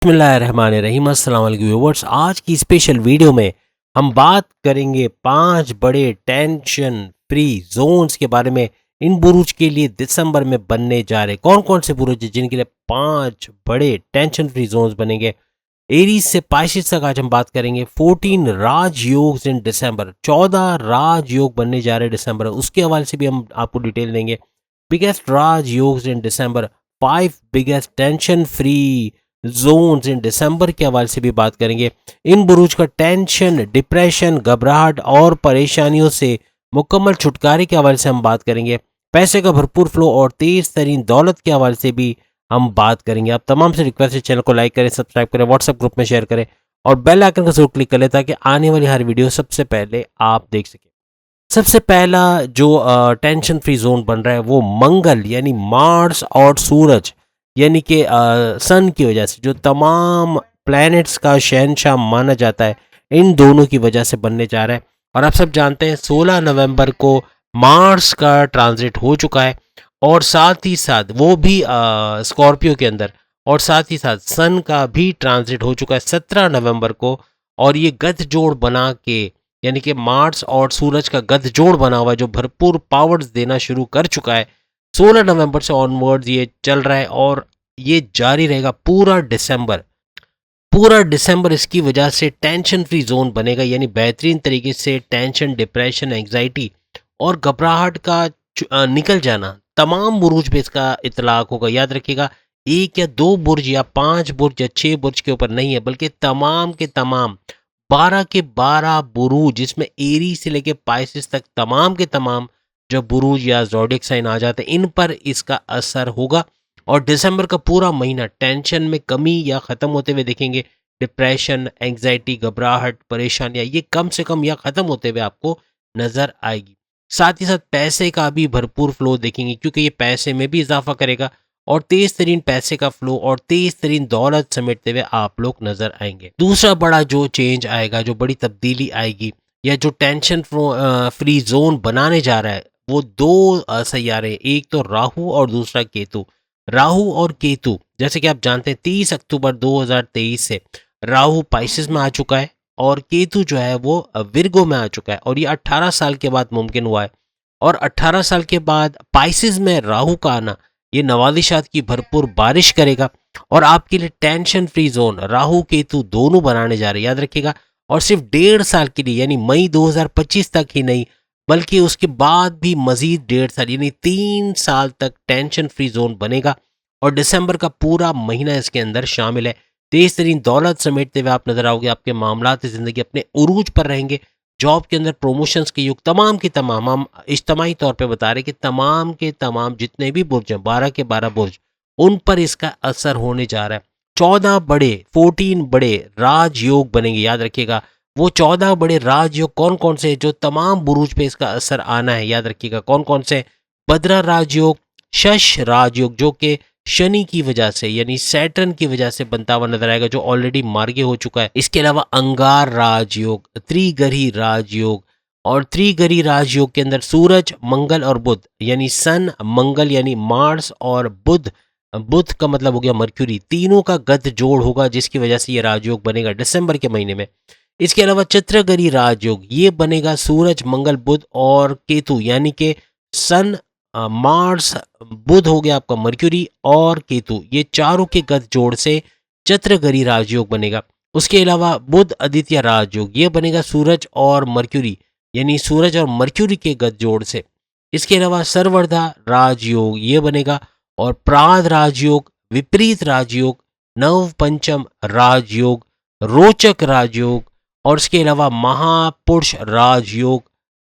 बिस्मिल्लाहिर्रहमानिर्रहीम। अस्सलाम वालेकुम व्यूअर्स। आज की स्पेशल वीडियो में हम बात करेंगे 5 बड़े टेंशन फ्री जोन्स के बारे में। इन बुरुज के लिए दिसंबर में बनने जा रहे कौन कौन से बुरुज हैं जिनके लिए 5 बड़े टेंशन फ्री जोन्स बनेंगे। एरीज से पाइसेस तक आज हम बात करेंगे। 14 राजयोग इन दिसंबर, 14 राजयोग बनने जा रहे हैं दिसंबर, उसके हवाले से भी हम आपको डिटेल देंगे। बिगेस्ट राजयोग इन दिसंबर, 5 बिगेस्ट टेंशन फ्री जोन्स इन दिसंबर के हवाले से भी बात करेंगे। इन बुरुज का टेंशन, डिप्रेशन, घबराहट और परेशानियों से मुकम्मल छुटकारे के हवाले से हम बात करेंगे। पैसे का भरपूर फ्लो और तेज तरीन दौलत के हवाले से भी हम बात करेंगे। आप तमाम से रिक्वेस्ट है, चैनल को लाइक करें, सब्सक्राइब करें, व्हाट्सएप ग्रुप में शेयर करें और बेल आइकन को जरूर क्लिक करें ताकि आने वाली हर वीडियो सबसे पहले आप देख सकें। सबसे पहला जो टेंशन फ्री जोन बन रहा है वो मंगल यानी मार्स और सूरज यानी कि सन की वजह से, जो तमाम प्लैनेट्स का शहंशाह माना जाता है, इन दोनों की वजह से बनने जा रहा है। और आप सब जानते हैं 16 नवंबर को मार्स का ट्रांजिट हो चुका है और साथ ही साथ वो भी स्कॉर्पियो के अंदर, और साथ ही साथ सन का भी ट्रांजिट हो चुका है 17 नवंबर को। और ये गठजोड़ बना के, यानी कि मार्स और सूरज का गठजोड़ बना हुआ है जो भरपूर पावर्स देना शुरू कर चुका है। 16 नवंबर से ऑनवर्ड्स ये चल रहा है और ये जारी रहेगा पूरा डिसंबर। पूरा डिसंबर इसकी वजह से टेंशन फ्री जोन बनेगा, यानी बेहतरीन तरीके से टेंशन, डिप्रेशन, एंग्जाइटी और घबराहट का निकल जाना। तमाम बुरुज पे इसका इतलाक होगा। याद रखिएगा, एक या दो बुर्ज या 5 बुर्ज या 6 बुर्ज के ऊपर नहीं है, बल्कि तमाम के तमाम 12 के 12 बुरुज, जिसमें एरी से लेके पाइसेस तक तमाम के तमाम जो बुरुज या ज़ोडिएक साइन आ जाते हैं, इन पर इसका असर होगा। और दिसंबर का पूरा महीना टेंशन में कमी या ख़त्म होते हुए देखेंगे। डिप्रेशन, एंग्जाइटी, घबराहट, परेशानियां ये कम से कम या ख़त्म होते हुए आपको नज़र आएगी। साथ ही साथ पैसे का भी भरपूर फ्लो देखेंगे, क्योंकि ये पैसे में भी इजाफा करेगा और तेज तरीन पैसे का फ्लो और तेज तरीन दौलत समेटते हुए आप लोग नजर आएंगे। दूसरा बड़ा जो चेंज आएगा, जो बड़ी तब्दीली आएगी या जो टेंशन फ्री जोन बनाने जा रहा है, वो दो सैयारे, एक तो राहु और दूसरा केतु। राहु और केतु, जैसे कि आप जानते हैं 30 अक्टूबर 2023 से राहु पाइसेस में आ चुका है और केतु जो है वो विर्गो में आ चुका है। और ये 18 साल के बाद मुमकिन हुआ है। और 18 साल के बाद पाइसेस में राहु का आना ये नवालिशात की भरपूर बारिश करेगा और आपके लिए tension free zone Rahu Ketu दोनों बनाने जा रहे हैं। याद रखिएगा, और सिर्फ 1.5 साल के लिए, यानी मई 2025 तक ही नहीं, बल्कि उसके बाद भी मजीद 1.5 साल यानी 3 साल तक टेंशन फ्री जोन बनेगा। और दिसंबर का पूरा महीना इसके अंदर शामिल है। तेज तरीन दौलत समेटते हुए आप नजर आओगे। आपके मामलात ज़िंदगी अपने उरूज पर रहेंगे। जॉब के अंदर प्रमोशंस के युग, तमाम के तमाम, हम इज्तमाही तौर पे बता रहे कि तमाम के तमाम जितने भी बुर्ज हैं, 12 के 12 बुर्ज, उन पर इसका असर होने जा रहा है। 14 बड़े राजयोग बनेंगे। याद रखिएगा, वो 14 बड़े राजयोग कौन कौन से, जो तमाम बुरुज पे इसका असर आना है। याद रखिएगा कौन कौन से। भद्रा राजयोग, शश राजयोग जो कि शनि की वजह से यानी सैटर्न की वजह से बनता हुआ नजर आएगा, जो ऑलरेडी मार्गे हो चुका है। इसके अलावा अंगार राजयोग, त्रिगरी राजयोग, और त्रिगरी राजयोग के अंदर सूरज, मंगल और बुध, यानी सन, मंगल यानी मार्स और बुध, बुध का मतलब हो गया मर्क्यूरी, तीनों का गद जोड़ होगा, जिसकी वजह से ये राजयोग बनेगा दिसंबर के महीने में। इसके अलावा चित्रगरी राजयोग ये बनेगा सूरज, मंगल, बुध और केतु, यानी कि सन, मार्स, बुध हो गया आपका मर्क्यूरी और केतु, ये चारों के गद जोड़ से चत्रगरी राजयोग बनेगा। उसके अलावा बुध आदित्य राजयोग ये बनेगा सूरज और मर्क्यूरी, यानी सूरज और मर्क्यूरी के गद जोड़ से। इसके अलावा सर्वधा राजयोग ये बनेगा और प्राद राजयोग, विपरीत राजयोग, नव पंचम राजयोग, रोचक राजयोग, और इसके अलावा महापुरुष राजयोग,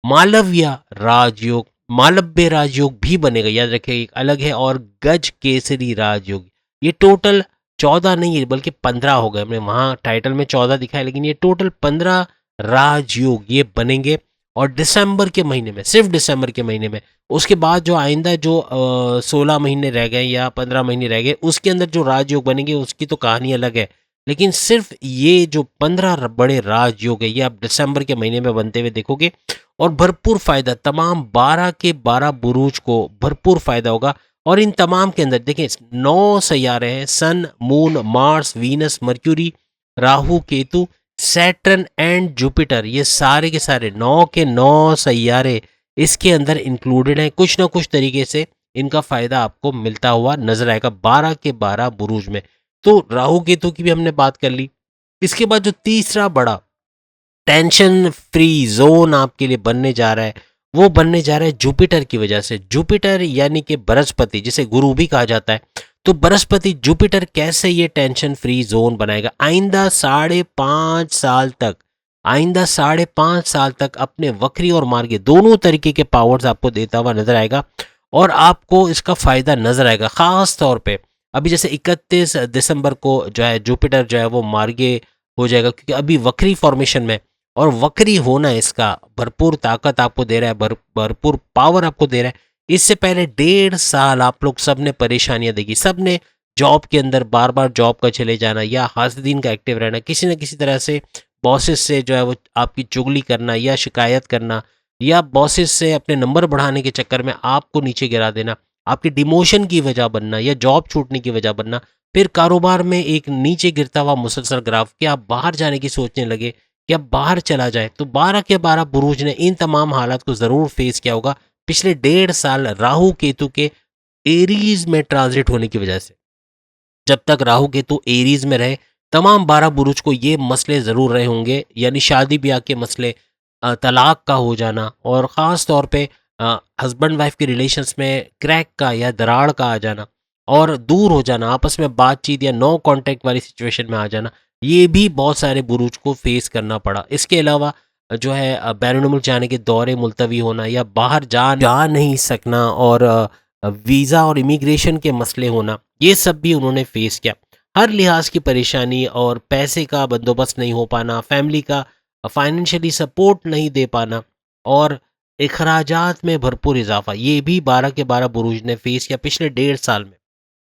मालव्य राजयोग, मालव्य राजयोग भी बनेगा। याद रखिए एक अलग है। और गज केसरी राजयोग, ये टोटल 14 नहीं है बल्कि 15 हो गए। हमने वहाँ टाइटल में 14 दिखाया, लेकिन ये टोटल 15 राजयोग ये बनेंगे। और दिसंबर के महीने में, सिर्फ दिसंबर के महीने में, उसके बाद जो आइंदा जो 16 महीने रह गए या 15 महीने रह गए, उसके अंदर जो राजयोग बनेंगे उसकी तो कहानी अलग है। लेकिन सिर्फ ये जो 15 बड़े राजयोग है, ये आप दिसंबर के महीने में बनते हुए देखोगे और भरपूर फायदा, तमाम 12 के 12 बुरूज को भरपूर फायदा होगा। और इन तमाम के अंदर देखें 9 सैयारे हैं, sun, moon, Mars, Venus, Mercury, Rahu, Ketu, Saturn and Jupiter. ये सारे के सारे 9 के 9 सैयारे इसके अंदर इंक्लूडेड हैं। कुछ ना कुछ तरीके से इनका फायदा आपको मिलता हुआ नजर आएगा 12 के 12 बुरूज में। तो राहु केतु की भी हमने बात कर ली। इसके बाद जो तीसरा बड़ा टेंशन फ्री जोन आपके लिए बनने जा रहा है, वो बनने जा रहा है जुपिटर की वजह से। जुपिटर यानी कि बृहस्पति, जिसे गुरु भी कहा जाता है, तो बृहस्पति जुपिटर कैसे ये टेंशन फ्री जोन बनाएगा? आइंदा 5.5 साल तक, आइंदा 5.5 साल तक अपने वक्री और मार्गी दोनों तरीके के पावर्स आपको देता हुआ नजर आएगा और आपको इसका फायदा नजर आएगा। खास तौर पे अभी जैसे 31 दिसंबर को जो है जुपिटर जो है वो मार्गे हो जाएगा, क्योंकि अभी वक्री फॉर्मेशन में, और वक्री होना इसका भरपूर ताकत आपको दे रहा है, भरपूर पावर आपको दे रहा है। इससे पहले 1.5 साल आप लोग सब ने परेशानियां देखी, सब ने जॉब के अंदर बार बार जॉब का चले जाना या हासिदीन का एक्टिव रहना, किसी न किसी तरह से बॉसेस से जो है वो आपकी चुगली करना या शिकायत करना, या बॉसेस से अपने नंबर बढ़ाने के चक्कर में आपको नीचे गिरा देना, आपकी डिमोशन की वजह बनना या जॉब छूटने की वजह बनना, फिर कारोबार में एक नीचे गिरता हुआ मुसलसल ग्राफ कि आप बाहर जाने की सोचने लगे कि अब बाहर चला जाए। तो 12 के 12 बुरूज ने इन तमाम हालात को ज़रूर फेस किया होगा पिछले 1.5 साल राहु केतु के एरीज में ट्रांजिट होने की वजह से। जब तक राहु केतु एरीज में रहे, तमाम 12 बुरुज को ये मसले ज़रूर रहे होंगे, यानी शादी ब्याह के मसले, तलाक का हो जाना, और ख़ास तौर पे हस्बैंड वाइफ के रिलेशंस में क्रैक का या दरार का आ जाना और दूर हो जाना, आपस में बातचीत या नो कांटेक्ट वाली सिचुएशन में आ जाना, ये भी बहुत सारे बुरुज को फेस करना पड़ा। इसके अलावा जो है बैरून जाने के दौरे मुलतवी होना या बाहर जा नहीं सकना, और वीज़ा और इमिग्रेशन के मसले होना, ये सब भी उन्होंने फेस किया। हर लिहाज की परेशानी और पैसे का बंदोबस्त नहीं हो पाना, फैमिली का फाइनेंशियली सपोर्ट नहीं दे पाना, और अखराजात में भरपूर इजाफा, ये भी 12 के 12 बुरूज ने फेस किया पिछले 1.5 साल में।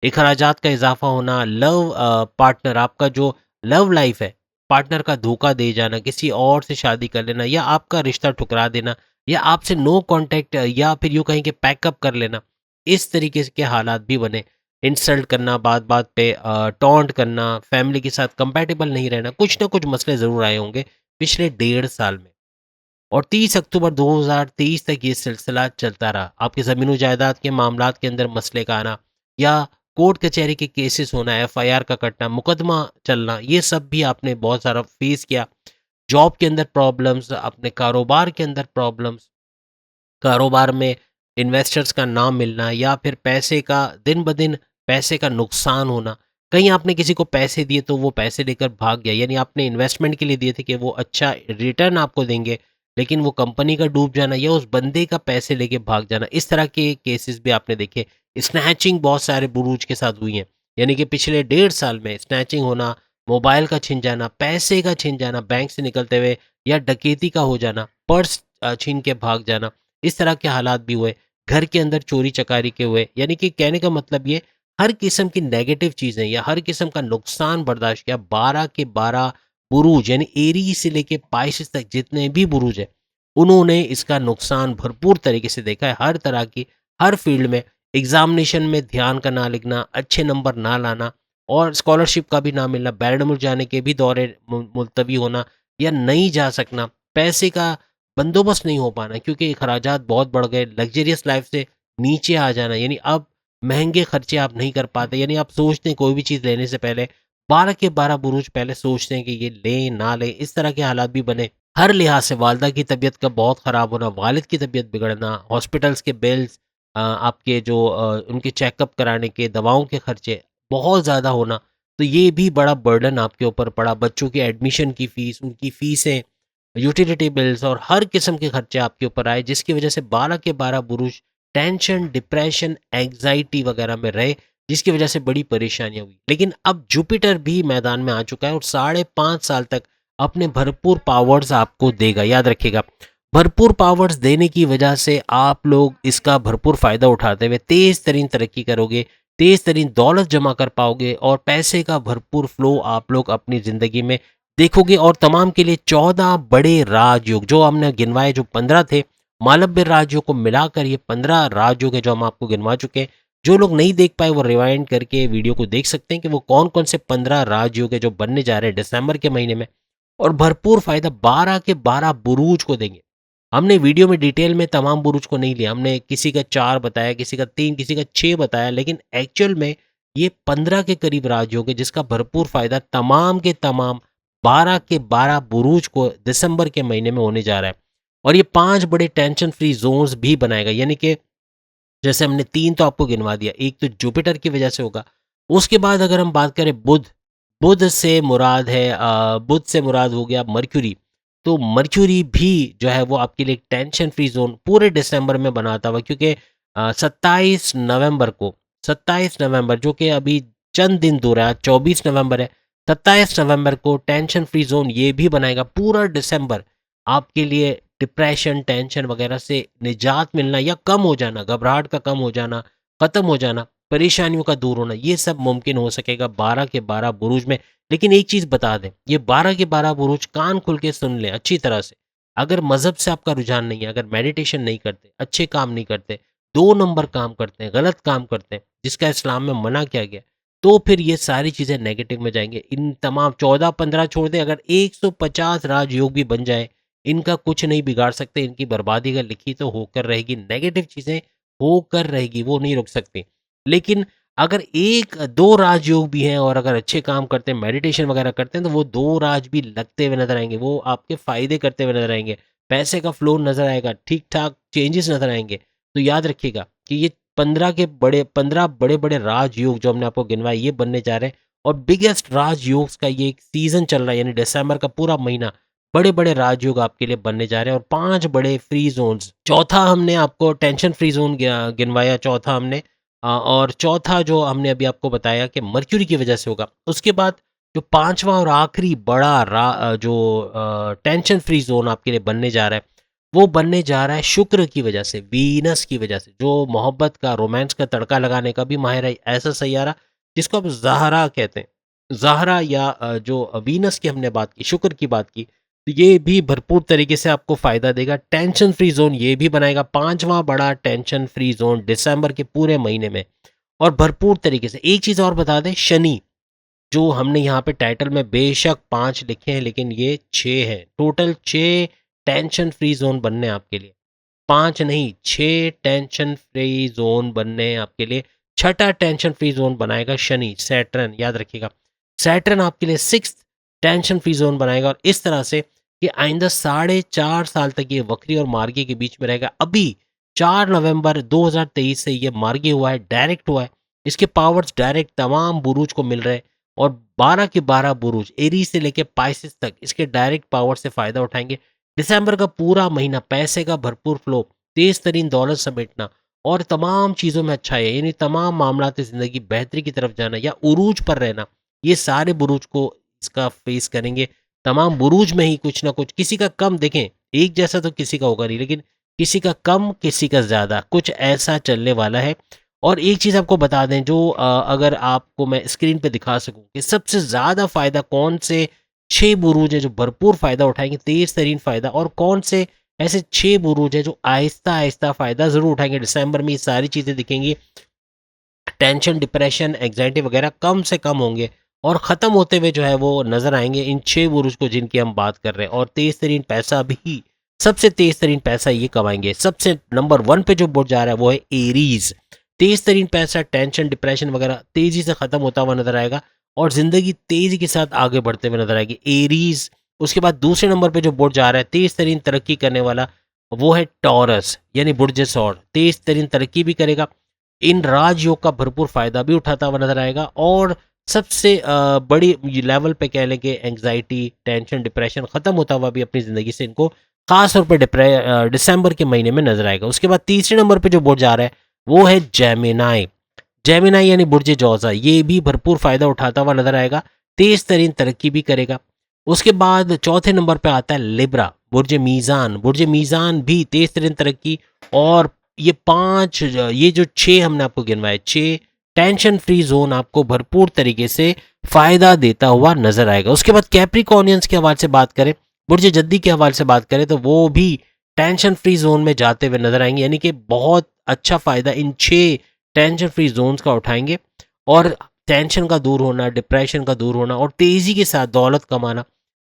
अखराजात का इजाफा होना, लव पार्टनर, आपका जो लव लाइफ है, पार्टनर का धोखा दे जाना, किसी और से शादी कर लेना, या आपका रिश्ता ठुकरा देना, या आपसे नो कांटेक्ट, या फिर यूँ कहें कि पैकअप कर लेना, इस तरीके के हालात भी बने। इंसल्ट करना, बात बात पे टॉन्ट करना, फैमिली के साथ कंपैटिबल नहीं रहना, कुछ ना कुछ मसले ज़रूर आए होंगे पिछले 1.5 साल में। और 30 अक्टूबर 2023 तक ये सिलसिला चलता रहा। आपके ज़मीन जायदाद के मामलात के अंदर मसले का आना, या कोर्ट कचहरी के केसेस होना, एफआईआर का कटना, मुकदमा चलना, ये सब भी आपने बहुत सारा फेस किया। जॉब के अंदर प्रॉब्लम्स, अपने कारोबार के अंदर प्रॉब्लम्स, कारोबार में इन्वेस्टर्स का ना मिलना, या फिर पैसे का दिन ब दिन पैसे का नुकसान होना। कहीं आपने किसी को पैसे दिए तो वो पैसे लेकर भाग गया, यानी आपने इन्वेस्टमेंट के लिए दिए थे कि वो अच्छा रिटर्न आपको देंगे, लेकिन वो कंपनी का डूब जाना या उस बंदे का पैसे लेके भाग जाना, इस तरह के केसेस भी आपने देखे। स्नैचिंग बहुत सारे बुरूज के साथ हुई हैं, यानी कि पिछले 1.5 साल में स्नैचिंग होना, मोबाइल का छिन जाना, पैसे का छिन जाना बैंक से निकलते हुए, या डकैती का हो जाना, पर्स छीन के भाग जाना, इस तरह के हालात भी हुए। घर के अंदर चोरी चकारी के हुए, यानी कि कहने का मतलब ये, हर किस्म की नेगेटिव चीज़ें या हर किस्म का नुकसान बर्दाश्त किया। 12 के 12 बुरूज, यानी एरी से लेके पाइसेस तक जितने भी बुरूज है, उन्होंने इसका नुकसान भरपूर तरीके से देखा है। हर तरह की, हर फील्ड में, एग्जामिनेशन में ध्यान का ना लिखना, अच्छे नंबर ना लाना, और स्कॉलरशिप का भी ना मिलना, बैरडमुल जाने के भी दौरे मुलतवी होना या नहीं जा सकना, पैसे का बंदोबस्त नहीं हो पाना क्योंकि अखराजात बहुत बढ़ गए, लग्जरियस लाइफ से नीचे आ जाना, यानी अब महंगे खर्चे आप नहीं कर पाते, यानी आप सोचते हैं कोई भी चीज़ लेने से पहले 12 के 12 बुरुज पहले सोचते हैं कि ये लें ना लें, इस तरह के हालात भी बने। हर लिहाज से वालदा की तबीयत का बहुत ख़राब होना, वालिद की तबीयत बिगड़ना, हॉस्पिटल्स के बिल्स, आपके जो उनके चेकअप कराने के दवाओं के खर्चे बहुत ज़्यादा होना, तो ये भी बड़ा बर्डन आपके ऊपर पड़ा। बच्चों के एडमिशन की फ़ीस, उनकी फ़ीसें, यूटिलिटी बिल्स और हर किस्म के खर्चे आपके ऊपर आए, जिसकी वजह से 12 के 12 बुरुज टेंशन, डिप्रेशन, एंग्जाइटी वगैरह में रहे, जिसकी वजह से बड़ी परेशानियां हुई। लेकिन अब जुपिटर भी मैदान में आ चुका है और 5.5 साल तक अपने भरपूर पावर्स आपको देगा। याद रखिएगा, भरपूर पावर्स देने की वजह से आप लोग इसका भरपूर फ़ायदा उठाते हुए तेज़ तरीन तरक्की करोगे, तेज़ तरीन दौलत जमा कर पाओगे, और पैसे का भरपूर फ्लो आप लोग अपनी ज़िंदगी में देखोगे। और तमाम के लिए 14 बड़े राजयोग जो हमने गिनवाए, जो 15 थे, मालव्य राजयोग को मिलाकर ये 15 राजयोग है जो हम आपको गिनवा चुके हैं, जो लोग नहीं देख पाए वो रिवाइंड करके वीडियो को देख सकते हैं कि वो कौन कौन से 15 राजयोग है जो बनने जा रहे हैं दिसंबर के महीने में, और भरपूर फायदा 12 के 12 बुरूज को देंगे। हमने वीडियो में डिटेल में तमाम बुरुज को नहीं लिया, हमने किसी का 4 बताया, किसी का 3, किसी का 6 बताया, लेकिन एक्चुअल में ये 15 के करीब राजयोग है जिसका भरपूर फायदा तमाम के तमाम 12 के 12 बुरुज को दिसंबर के महीने में होने जा रहा है। और ये 5 बड़े टेंशन फ्री जोन्स भी बनाएगा, यानी कि जैसे हमने 3 तो आपको गिनवा दिया, एक तो जुपिटर की वजह से होगा। उसके बाद अगर हम बात करें बुध, बुध से मुराद है बुध से मुराद हो गया मर्क्यूरी। तो मर्क्यूरी भी जो है वो आपके लिए एक टेंशन फ्री जोन पूरे दिसंबर में बनाता हुआ, क्योंकि 27 नवंबर को, 27 नवंबर जो कि अभी चंद दिन दूर है, 24 नवंबर है, 27 नवंबर को टेंशन फ्री जोन ये भी बनाएगा। पूरा दिसंबर आपके लिए डिप्रेशन, टेंशन वगैरह से निजात मिलना या कम हो जाना, घबराहट का कम हो जाना, खत्म हो जाना, परेशानियों का दूर होना, ये सब मुमकिन हो सकेगा 12 के 12 बुरुज में। लेकिन एक चीज़ बता दें, ये 12 के 12 बुरुज कान खुल के सुन लें अच्छी तरह से। अगर मज़हब से आपका रुझान नहीं है, अगर मेडिटेशन नहीं करते, अच्छे काम नहीं करते, 2 नंबर काम करते हैं, गलत काम करते हैं, जिसका इस्लाम में मना किया गया, तो फिर ये सारी चीज़ें नेगेटिव में जाएंगे। इन तमाम 14-15 छोड़ दें, अगर 150 राजयोग भी बन जाए, इनका कुछ नहीं बिगाड़ सकते। इनकी बर्बादी अगर लिखी तो होकर रहेगी, नेगेटिव चीज़ें होकर रहेगी, वो नहीं रुक सकती। लेकिन अगर 1-2 राजयोग भी हैं और अगर अच्छे काम करते हैं, मेडिटेशन वगैरह करते हैं, तो वो 2 राज भी लगते हुए नजर आएंगे, वो आपके फायदे करते हुए नजर आएंगे, पैसे का फ्लो नजर आएगा, ठीक ठाक चेंजेस नजर आएंगे। तो याद रखिएगा कि ये 15 बड़े बड़े राजयोग जो हमने आपको गिनवाए ये बनने जा रहे हैं। और बिगेस्ट राजयोग का ये एक सीजन चल रहा है, यानी दिसंबर का पूरा महीना बड़े बड़े राजयोग आपके लिए बनने जा रहे हैं। और 5 बड़े फ्री जोन्स, चौथा हमने आपको टेंशन फ्री जोन गिनवाया, चौथा हमने और चौथा जो हमने अभी आपको बताया कि मर्क्यूरी की वजह से होगा। उसके बाद जो 5वां और आखिरी बड़ा जो टेंशन फ्री जोन आपके लिए बनने जा रहा है, वो बनने जा रहा है शुक्र की वजह से, वीनस की वजह से, जो मोहब्बत का, रोमांस का तड़का लगाने का भी माहिर है। ऐसा सैयारा जिसको आप ज़हरा कहते हैं, ज़हरा या जो वीनस की हमने बात की, शुक्र की बात की, तो ये भी भरपूर तरीके से आपको फ़ायदा देगा। टेंशन फ्री जोन ये भी बनाएगा, 5वां बड़ा टेंशन फ्री जोन दिसंबर के पूरे महीने में, और भरपूर तरीके से। एक चीज़ और बता दें, शनि जो हमने यहाँ पे टाइटल में बेशक 5 लिखे हैं, लेकिन ये 6 हैं, टोटल 6 टेंशन फ्री जोन बनने हैं आपके लिए, 5 नहीं 6 टेंशन फ्री जोन बनने हैं आपके लिए। छठा टेंशन फ्री जोन बनाएगा शनि, सैटर्न, याद रखिएगा, सैटर्न आपके लिए 6th टेंशन फ्री जोन बनाएगा। और इस तरह से कि आइंदा 4.5 साल तक ये वक्री और मार्गी के बीच में रहेगा। अभी 4 नवंबर 2023 से ये मार्गी हुआ है, डायरेक्ट हुआ है, इसके पावर्स डायरेक्ट तमाम बुरूज को मिल रहे हैं। और 12 के 12 बुरूज एरीज से लेकर पाइसेस तक इसके डायरेक्ट पावर से फ़ायदा उठाएंगे। दिसंबर का पूरा महीना पैसे का भरपूर फ्लो, तेज तरीन दौलत समेटना और तमाम चीज़ों में अच्छा है, यानी तमाम मामलात ज़िंदगी बेहतरी की तरफ जाना या उरूज पर रहना, ये सारे बुरूज को इसका फेस करेंगे। तमाम बुरूज में ही कुछ ना कुछ, किसी का कम, देखें एक जैसा तो किसी का होगा नहीं, लेकिन किसी का कम किसी का ज़्यादा, कुछ ऐसा चलने वाला है। और एक चीज़ आपको बता दें, जो अगर आपको मैं स्क्रीन पे दिखा सकूं कि सबसे ज़्यादा फ़ायदा कौन से 6 बुरूज है जो भरपूर फ़ायदा उठाएंगे, तेज़ तरीन फ़ायदा, और कौन से ऐसे 6 बुरूज है जो आहिस्ता आहिस्ता फ़ायदा ज़रूर उठाएंगे। दिसंबर में ये सारी चीज़ें दिखेंगी, टेंशन, डिप्रेशन, एग्जाइटी वगैरह कम से कम होंगे और ख़त्म होते हुए जो है वो नज़र आएंगे इन 6 बुरुज को जिनकी हम बात कर रहे हैं। और तेज़ तरीन पैसा भी, सबसे तेज़ तरीन पैसा ये कमाएंगे। सबसे नंबर 1 पे जो बुर्ज जा रहा है वो है एरीज। तेज़ तरीन पैसा, टेंशन, डिप्रेशन वगैरह तेज़ी से ख़त्म होता हुआ नज़र आएगा और ज़िंदगी तेज़ी के साथ आगे बढ़ते हुए नज़र आएगी, एरीज। उसके बाद दूसरे नंबर पर जो बुर्ज जा रहा है तेज़ तरीन तरक्की करने वाला, वो है टॉरस, यानी बुर्ज सौर, तेज़ तरीन तरक्की भी करेगा, इन राजयोग का भरपूर फायदा भी उठाता हुआ नजर आएगा। और सबसे बड़ी लेवल पे कह लें कि एंग्जाइटी, टेंशन, डिप्रेशन खत्म होता हुआ भी अपनी ज़िंदगी से इनको खास तौर पर दिसंबर के महीने में नजर आएगा। उसके बाद तीसरे नंबर पे जो बुर्ज आ रहा है वो है जेमिनाई। जेमिनाई यानी बुर्ज जौजा, ये भी भरपूर फायदा उठाता हुआ नजर आएगा, तेज तरीन तरक्की भी करेगा। उसके बाद चौथे नंबर पे आता है लिब्रा, बुर्ज मीज़ान। बुर्ज मीज़ान भी तेज तरीन तरक्की। और ये 5, ये जो 6 हमने आपको गिनवाए, 6 टेंशन फ्री जोन आपको भरपूर तरीके से फायदा देता हुआ नजर आएगा। उसके बाद कैप्रिकॉर्नियंस के हवाले से बात करें, बुर्ज जद्दी के हवाले से बात करें, तो वो भी टेंशन फ्री जोन में जाते हुए नजर आएंगे, यानी कि बहुत अच्छा फायदा इन 6 टेंशन फ्री जोन्स का उठाएंगे और टेंशन का दूर होना, डिप्रेशन का दूर होना और तेजी के साथ दौलत कमाना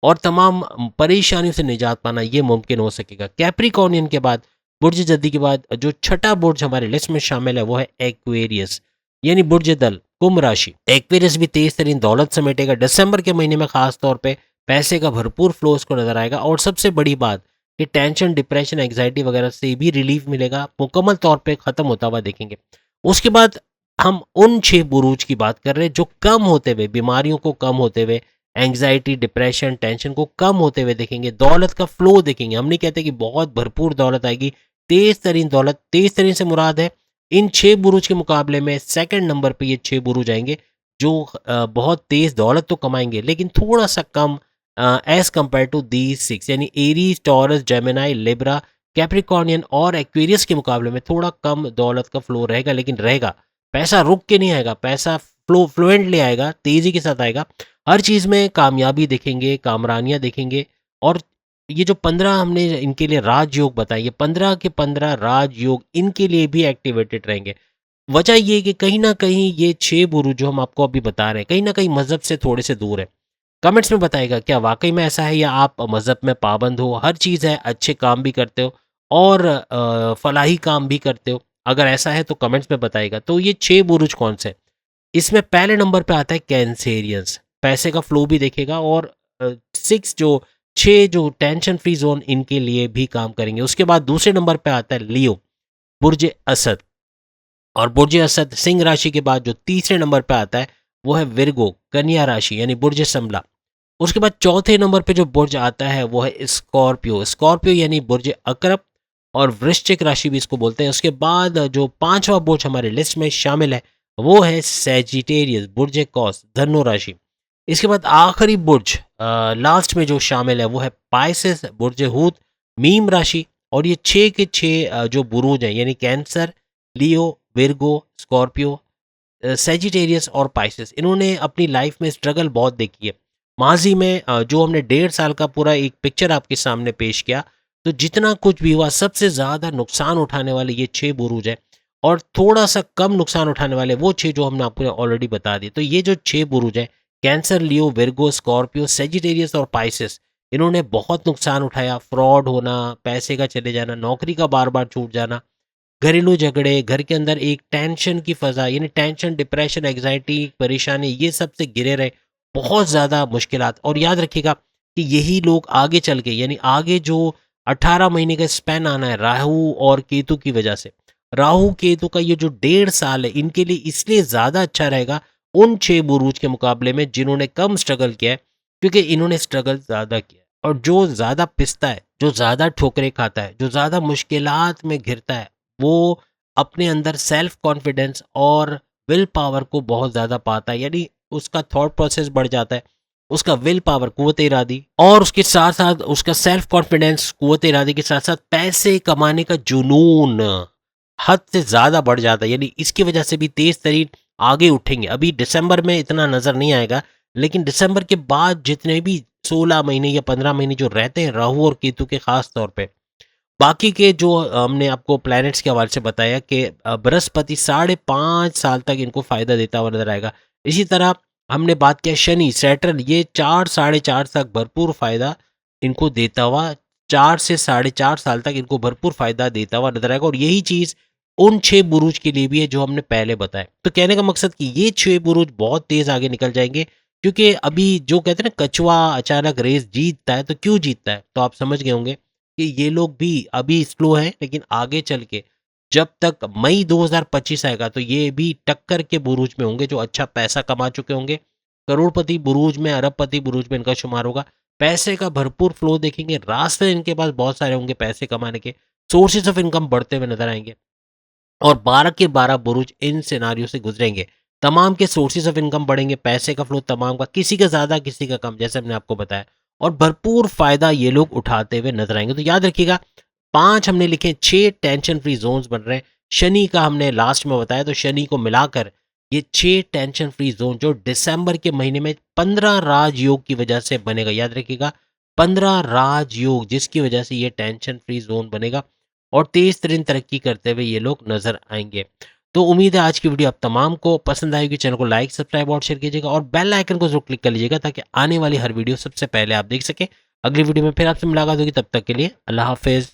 और तमाम परेशानियों से निजात पाना ये मुमकिन हो सकेगा। कैप्रिकॉर्नियन के बाद, बुर्ज जद्दी के बाद जो छठा बुर्ज हमारे लिस्ट में शामिल है वो है एक्वेरियस, यानी बुर्ज दल, कुंभ राशि। एक्वेरियस भी तेज तरीन दौलत समेटेगा। दिसंबर के महीने में खास तौर पे पैसे का भरपूर फ्लो उसको नजर आएगा और सबसे बड़ी बात कि टेंशन, डिप्रेशन, एंग्जाइटी वगैरह से भी रिलीफ मिलेगा, मुकम्मल तौर पे खत्म होता हुआ देखेंगे। उसके बाद हम उन 6 बुरूज की बात कर रहे हैं जो कम होते हुए, बीमारियों को कम होते हुए, एंग्जाइटी, डिप्रेशन, टेंशन को कम होते हुए देखेंगे, दौलत का फ्लो देखेंगे। हम नहीं कहते कि बहुत भरपूर दौलत आएगी, तेज तरीन दौलत। तेज तरीन से मुराद है इन 6 बुरूज के मुकाबले में सेकंड नंबर पे ये 6 बुरूज आएंगे जो बहुत तेज दौलत तो कमाएंगे लेकिन थोड़ा सा कम एज कंपेयर टू दी 6, यानी एरीज, टॉरस, जेमिनाई, लिब्रा, कैप्रिकॉर्नियन और एक्वेरियस के मुकाबले में थोड़ा कम दौलत का फ्लो रहेगा, लेकिन रहेगा। पैसा रुक के नहीं आएगा, पैसा फ्लुएंटली आएगा, तेजी के साथ आएगा। हर चीज़ में कामयाबी देखेंगे, कामरानियाँ देखेंगे। और ये जो 15 हमने इनके लिए राजयोग बताए, ये 15 के 15 राजयोग इनके लिए भी एक्टिवेटेड रहेंगे। वजह ये कि कहीं ना कहीं ये 6 बुरुज जो हम आपको अभी बता रहे हैं कहीं ना कहीं मजहब से थोड़े से दूर है। कमेंट्स में बताएगा क्या वाकई में ऐसा है या आप मजहब में पाबंद हो, हर चीज़ है, अच्छे काम भी करते हो और फलाही काम भी करते हो। अगर ऐसा है तो कमेंट्स में बताएगा। तो ये 6 बुरुज कौन से? इसमें पहले नंबर पे आता है कैंसेरियंस, पैसे का फ्लो भी देखेगा और 6 जो 6 जो टेंशन फ्री जोन इनके लिए भी काम करेंगे। उसके बाद दूसरे नंबर पे आता है लियो, बुर्ज असद। और बुर्ज असद सिंह राशि के बाद जो तीसरे नंबर पे आता है वो है विर्गो, कन्या राशि, यानी बुर्ज संभला। उसके बाद चौथे नंबर पे जो बुर्ज आता है वो है स्कॉर्पियो, स्कॉर्पियो यानी बुर्ज अकरब और वृश्चिक राशि भी इसको बोलते हैं। उसके बाद जो पांचवा बुर्ज हमारे लिस्ट में शामिल है वो है सैजिटेरियस, बुर्ज कौस, धनु राशि। इसके बाद आखिरी बुर्ज लास्ट में जो शामिल है वो है पाइसेस, बुर्ज हूत, मीम राशि। और ये 6 के 6 जो बुरूज हैं यानी कैंसर, लियो, विर्गो, स्कॉर्पियो, सेजिटेरियस और पाइसेस, इन्होंने अपनी लाइफ में स्ट्रगल बहुत देखी है। माजी में जो हमने 1.5 साल का पूरा एक पिक्चर आपके सामने पेश किया, तो जितना कुछ भी हुआ सबसे ज़्यादा नुकसान उठाने वाले ये 6 बुरूज है और थोड़ा सा कम नुकसान उठाने वाले वो 6 जो हमने आपको ऑलरेडी बता दिए। तो ये जो 6 बुरूज है कैंसर, लियो, विर्गो, स्कॉर्पियो, सेजिटेरियस और पाइसेस, इन्होंने बहुत नुकसान उठाया। फ्रॉड होना, पैसे का चले जाना, नौकरी का बार बार छूट जाना, घरेलू झगड़े, घर के अंदर एक टेंशन की फजा, यानी टेंशन, डिप्रेशन, एग्जाइटी, परेशानी, ये सब से घिरे रहे, बहुत ज़्यादा मुश्किलात। और याद रखिएगा कि यही लोग आगे चल के, यानी आगे जो 18 महीने का स्पैन आना है राहु और केतु की वजह से, राहु केतु का ये जो 1.5 साल है इनके लिए इसलिए ज़्यादा अच्छा रहेगा उन 6 बुरूज के मुकाबले में जिन्होंने कम स्ट्रगल किया है, क्योंकि इन्होंने स्ट्रगल ज़्यादा किया है। और जो ज़्यादा पिसता है, जो ज़्यादा ठोकरें खाता है, जो ज़्यादा मुश्किलात में घिरता है, वो अपने अंदर सेल्फ कॉन्फिडेंस और विल पावर को बहुत ज़्यादा पाता है, यानी उसका थॉट प्रोसेस बढ़ जाता है, उसका विल पावर, कुव्वत इरादी, और उसके साथ साथ उसका सेल्फ कॉन्फिडेंस, कुव्वत इरादी के साथ साथ पैसे कमाने का जुनून हद से ज़्यादा बढ़ जाता है। यानी इसकी वजह से भी तेज तरीन आगे उठेंगे। अभी दिसंबर में इतना नज़र नहीं आएगा, लेकिन दिसंबर के बाद जितने भी 16 महीने या 15 महीने जो रहते हैं राहु और केतु के खास तौर पे, बाकी के जो हमने आपको प्लैनेट्स के हवाले से बताया कि बृहस्पति 5.5 साल तक इनको फायदा देता हुआ नजर आएगा। इसी तरह हमने बात किया शनि, सैटर्न, ये 4-4.5 तक भरपूर फायदा इनको देता हुआ, 4 से 4.5 साल तक इनको भरपूर फायदा देता हुआ नजर आएगा। और यही चीज उन 6 बुरूज के लिए भी है जो हमने पहले बताया। तो कहने का मकसद कि ये 6 बुरूज बहुत तेज आगे निकल जाएंगे, क्योंकि अभी जो कहते हैं ना कछुआ अचानक रेस जीतता है, तो क्यों जीतता है तो आप समझ गए होंगे कि ये लोग भी अभी स्लो हैं, लेकिन आगे चल के जब तक मई 2025 आएगा तो ये भी टक्कर के बुरूज में होंगे, जो अच्छा पैसा कमा चुके होंगे। करोड़पति बुरूज में, अरबपति बुरूज में इनका शुमार होगा। पैसे का भरपूर फ्लो देखेंगे, रास्ते इनके पास बहुत सारे होंगे पैसे कमाने के, सोर्सेज ऑफ इनकम बढ़ते हुए नजर आएंगे। और 12 के 12 बुरुज इन सिनारियों से गुजरेंगे। तमाम के सोर्सेज ऑफ इनकम बढ़ेंगे, पैसे का फ्लो तमाम का, किसी का ज़्यादा किसी का कम, जैसे हमने आपको बताया। और भरपूर फायदा ये लोग उठाते हुए नजर आएंगे। तो याद रखिएगा 5 हमने लिखे, 6 टेंशन फ्री जोन्स बन रहे हैं। शनि का हमने लास्ट में बताया, तो शनि को मिलाकर ये 6 टेंशन फ्री जोन जो दिसंबर के महीने में 15 राजयोग की वजह से बनेगा। याद रखिएगा 15 राजयोग, जिसकी वजह से ये टेंशन फ्री जोन बनेगा और तेज तरीन तरक्की करते हुए ये लोग नजर आएंगे। तो उम्मीद है आज की वीडियो आप तमाम को पसंद आएगी। चैनल को लाइक, सब्सक्राइब और शेयर कीजिएगा और बेल आइकन को जरूर क्लिक कर लीजिएगा ताकि आने वाली हर वीडियो सबसे पहले आप देख सकें। अगली वीडियो में फिर आपसे मुलाकात होगी, तब तक के लिए अल्लाह हाफिज।